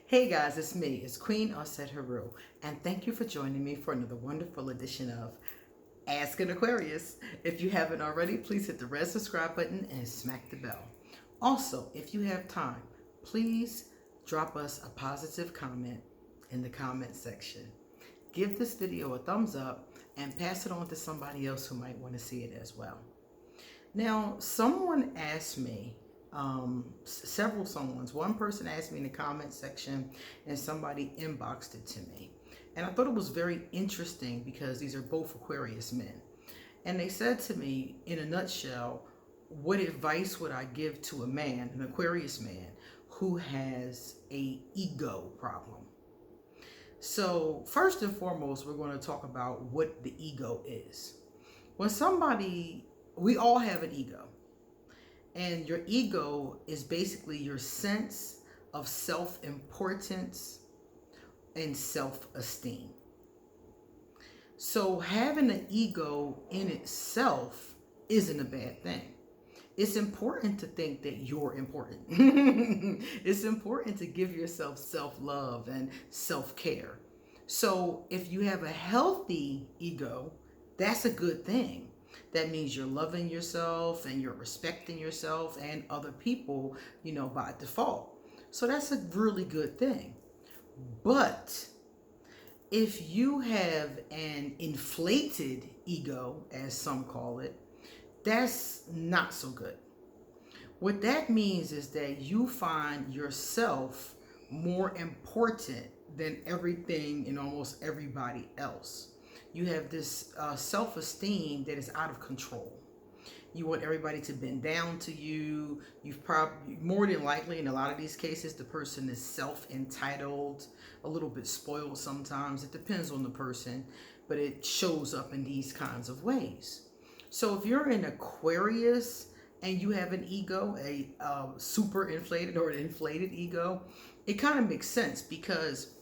Hey guys, it's me. It's Queen Osset Haru, and thank you for joining me for another wonderful edition of Ask an Aquarius. If you haven't already, please hit the red subscribe button and smack the bell. Also, if you have time, please drop us a positive comment in the comment section. Give this video a thumbs up and pass it on to somebody else who might want to see it as well. Now, someone asked me, several someones, one person asked me in the comment section and somebody inboxed it to me. And I thought it was very interesting because these are both Aquarius men. And they said to me, in a nutshell, what advice would I give to a man, an Aquarius man, who has a ego problem? So first and foremost, we're going to talk about what the ego is. We all have an ego. And your ego is basically your sense of self-importance and self-esteem. So having an ego in itself isn't a bad thing. It's important to think that you're important. It's important to give yourself self-love and self-care. So if you have a healthy ego, that's a good thing. That means you're loving yourself and you're respecting yourself and other people, by default. So that's a really good thing. But if you have an inflated ego, as some call it, that's not so good. What that means is that you find yourself more important than everything and almost everybody else. You have this self-esteem that is out of control. You want everybody to bend down to you. You've probably, more than likely, in a lot of these cases, the person is self-entitled, a little bit spoiled sometimes. It depends on the person, but it shows up in these kinds of ways. So if you're an Aquarius and you have an ego, a super inflated or an inflated ego, it kind of makes sense because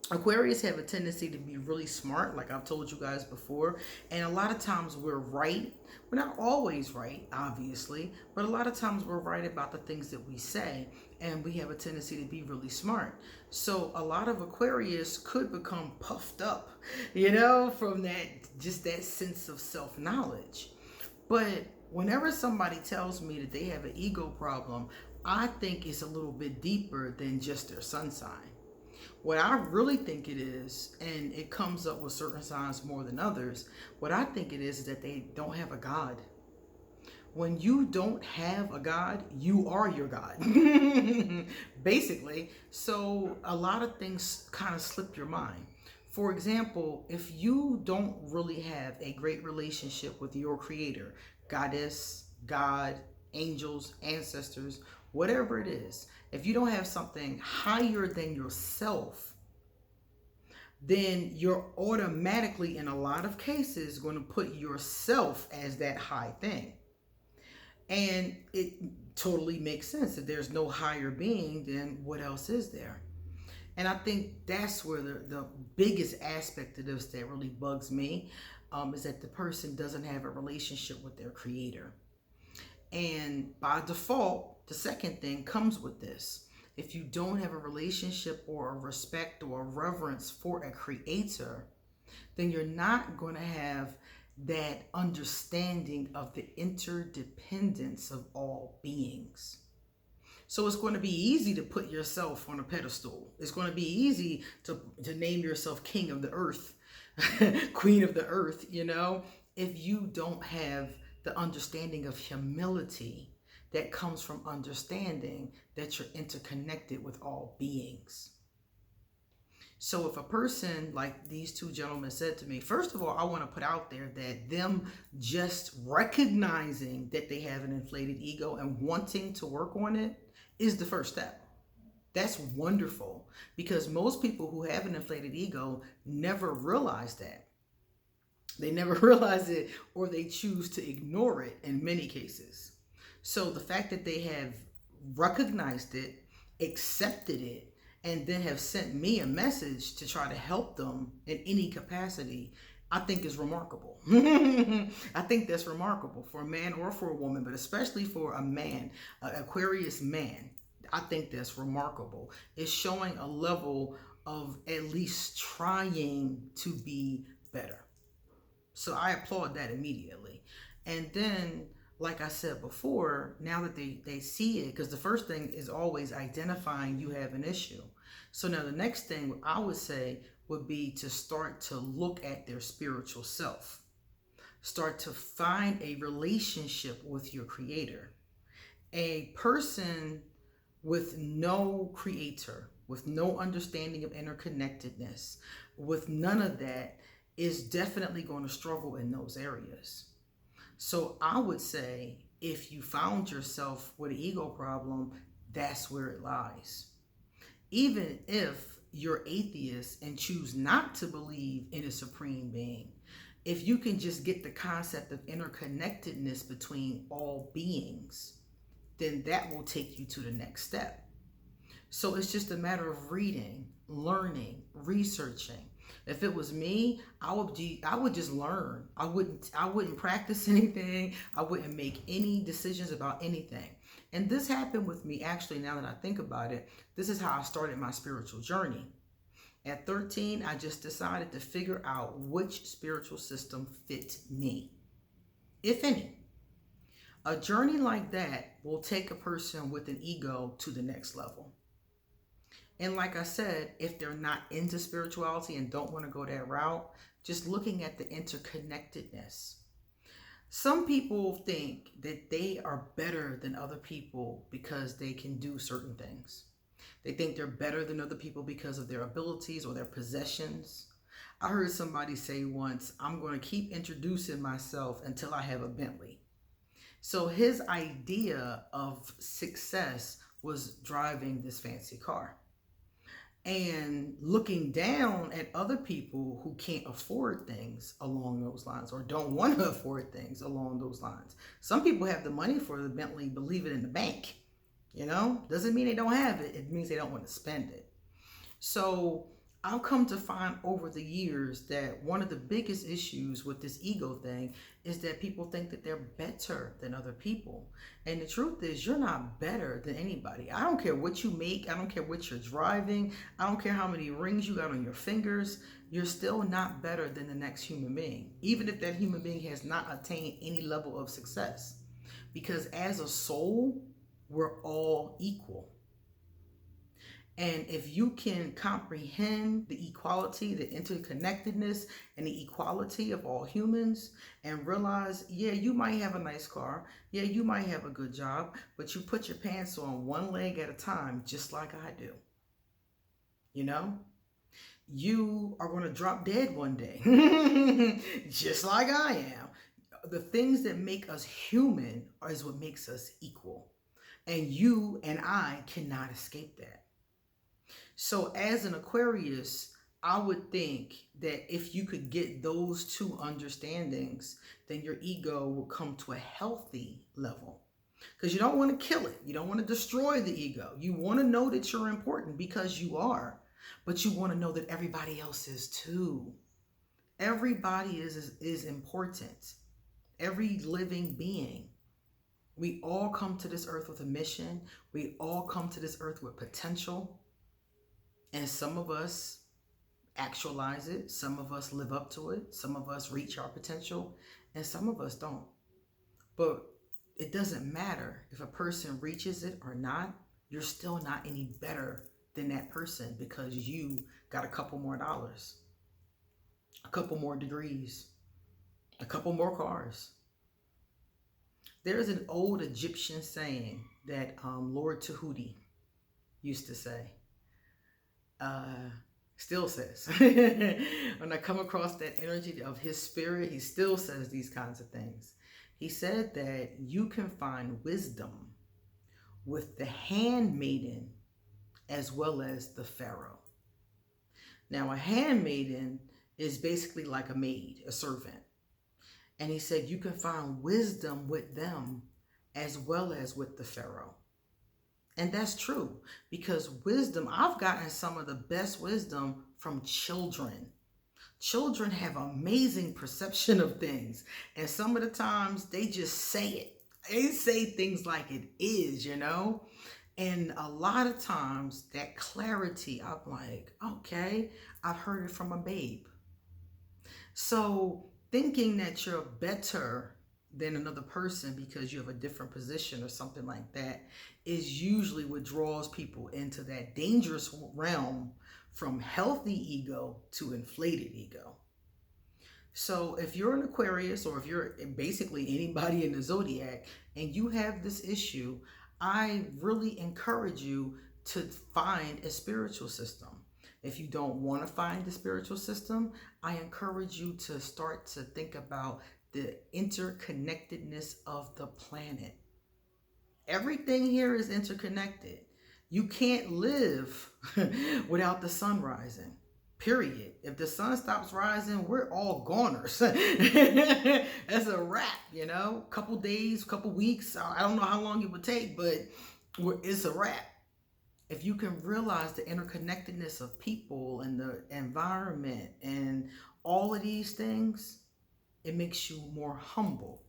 Aquarius have a tendency to be really smart, like I've told you guys before, and a lot of times we're right. We're not always right, obviously, but a lot of times we're right about the things that we say, and we have a tendency to be really smart. So a lot of Aquarius could become puffed up, from that sense of self-knowledge. But whenever somebody tells me that they have an ego problem, I think it's a little bit deeper than just their sun sign. What I really think it is, and it comes up with certain signs more than others, what I think it is that they don't have a God. When you don't have a God, you are your God, basically. So a lot of things kind of slip your mind. For example, if you don't really have a great relationship with your creator, goddess, God, angels, ancestors, whatever it is, if you don't have something higher than yourself, then you're automatically, in a lot of cases, going to put yourself as that high thing. And it totally makes sense. If there's no higher being, then what else is there? And I think that's where the biggest aspect of this that really bugs me is that the person doesn't have a relationship with their creator. And by default, the second thing comes with this. If you don't have a relationship or a respect or a reverence for a creator, then you're not going to have that understanding of the interdependence of all beings. So it's going to be easy to put yourself on a pedestal. It's going to be easy to name yourself king of the earth, queen of the earth, if you don't have the understanding of humility that comes from understanding that you're interconnected with all beings. So if a person like these two gentlemen said to me, first of all, I want to put out there that them just recognizing that they have an inflated ego and wanting to work on it is the first step. That's wonderful because most people who have an inflated ego never realize that. They never realize it, or they choose to ignore it in many cases. So the fact that they have recognized it, accepted it, and then have sent me a message to try to help them in any capacity, I think is remarkable. I think that's remarkable for a man or for a woman, but especially for a man, an Aquarius man. I think that's remarkable. It's showing a level of at least trying to be better. So I applaud that immediately. And then, like I said before, now that they see it, because the first thing is always identifying you have an issue. So now the next thing I would say would be to start to look at their spiritual self. Start to find a relationship with your creator. A person with no creator, with no understanding of interconnectedness, with none of that, is definitely going to struggle in those areas. So I would say if you found yourself with an ego problem, that's where it lies. Even if you're atheist and choose not to believe in a supreme being, if you can just get the concept of interconnectedness between all beings, then that will take you to the next step. So it's just a matter of reading, learning, researching. If it was me, I would just learn. I wouldn't practice anything. I wouldn't make any decisions about anything. And this happened with me actually, now that I think about it. This is how I started my spiritual journey. At 13, I just decided to figure out which spiritual system fit me, if any. A journey like that will take a person with an ego to the next level. And like I said, if they're not into spirituality and don't want to go that route, just looking at the interconnectedness. Some people think that they are better than other people because they can do certain things. They think they're better than other people because of their abilities or their possessions. I heard somebody say once, I'm going to keep introducing myself until I have a Bentley. So his idea of success was driving this fancy car and looking down at other people who can't afford things along those lines or don't want to afford things along those lines. Some people have the money for the Bentley, but leave it in the bank. Doesn't mean they don't have it. It means they don't want to spend it. So I've come to find over the years that one of the biggest issues with this ego thing is that people think that they're better than other people. And the truth is, you're not better than anybody. I don't care what you make. I don't care what you're driving. I don't care how many rings you got on your fingers. You're still not better than the next human being, even if that human being has not attained any level of success. Because as a soul, we're all equal. And if you can comprehend the equality, the interconnectedness, and the equality of all humans and realize, yeah, you might have a nice car. Yeah, you might have a good job, but you put your pants on one leg at a time, just like I do. You are going to drop dead one day, just like I am. The things that make us human is what makes us equal. And you and I cannot escape that. So as an Aquarius, I would think that if you could get those two understandings, then your ego will come to a healthy level. Because you don't want to kill it. You don't want to destroy the ego. You want to know that you're important because you are. But you want to know that everybody else is too. Everybody is important. Every living being. We all come to this earth with a mission. We all come to this earth with potential. And some of us actualize it. Some of us live up to it. Some of us reach our potential. And some of us don't. But it doesn't matter if a person reaches it or not. You're still not any better than that person because you got a couple more dollars, a couple more degrees, a couple more cars. There's an old Egyptian saying that Lord Tahuti used to say. Still says. When I come across that energy of his spirit, he still says these kinds of things. He said that you can find wisdom with the handmaiden as well as the pharaoh. Now, a handmaiden is basically like a maid, a servant. And he said you can find wisdom with them as well as with the pharaoh. And that's true because wisdom, I've gotten some of the best wisdom from children. Children have amazing perception of things. And some of the times they just say it. They say things like it is, And a lot of times that clarity, I'm like, okay, I've heard it from a babe. So thinking that you're better than another person because you have a different position or something like that is usually what draws people into that dangerous realm from healthy ego to inflated ego. So if you're an Aquarius, or if you're basically anybody in the zodiac and you have this issue, I really encourage you to find a spiritual system. If you don't want to find the spiritual system, I encourage you to start to think about the interconnectedness of the planet. Everything here is interconnected. You can't live without the sun rising. Period. If the sun stops rising, we're all goners. That's a wrap, you know. Couple days, couple weeks. I don't know how long it would take, but it's a wrap. If you can realize the interconnectedness of people and the environment and all of these things, it makes you more humble.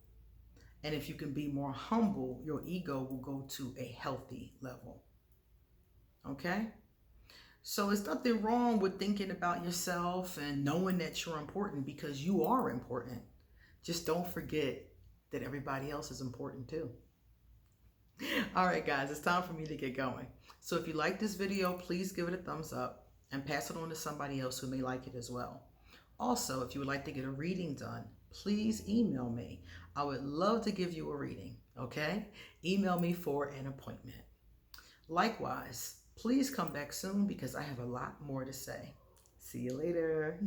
And if you can be more humble, your ego will go to a healthy level. Okay? So it's nothing wrong with thinking about yourself and knowing that you're important, because you are important. Just don't forget that everybody else is important too. All right, guys, it's time for me to get going. So if you like this video, please give it a thumbs up and pass it on to somebody else who may like it as well. Also, if you would like to get a reading done, please email me. I would love to give you a reading, okay? Email me for an appointment. Likewise, please come back soon because I have a lot more to say. See you later.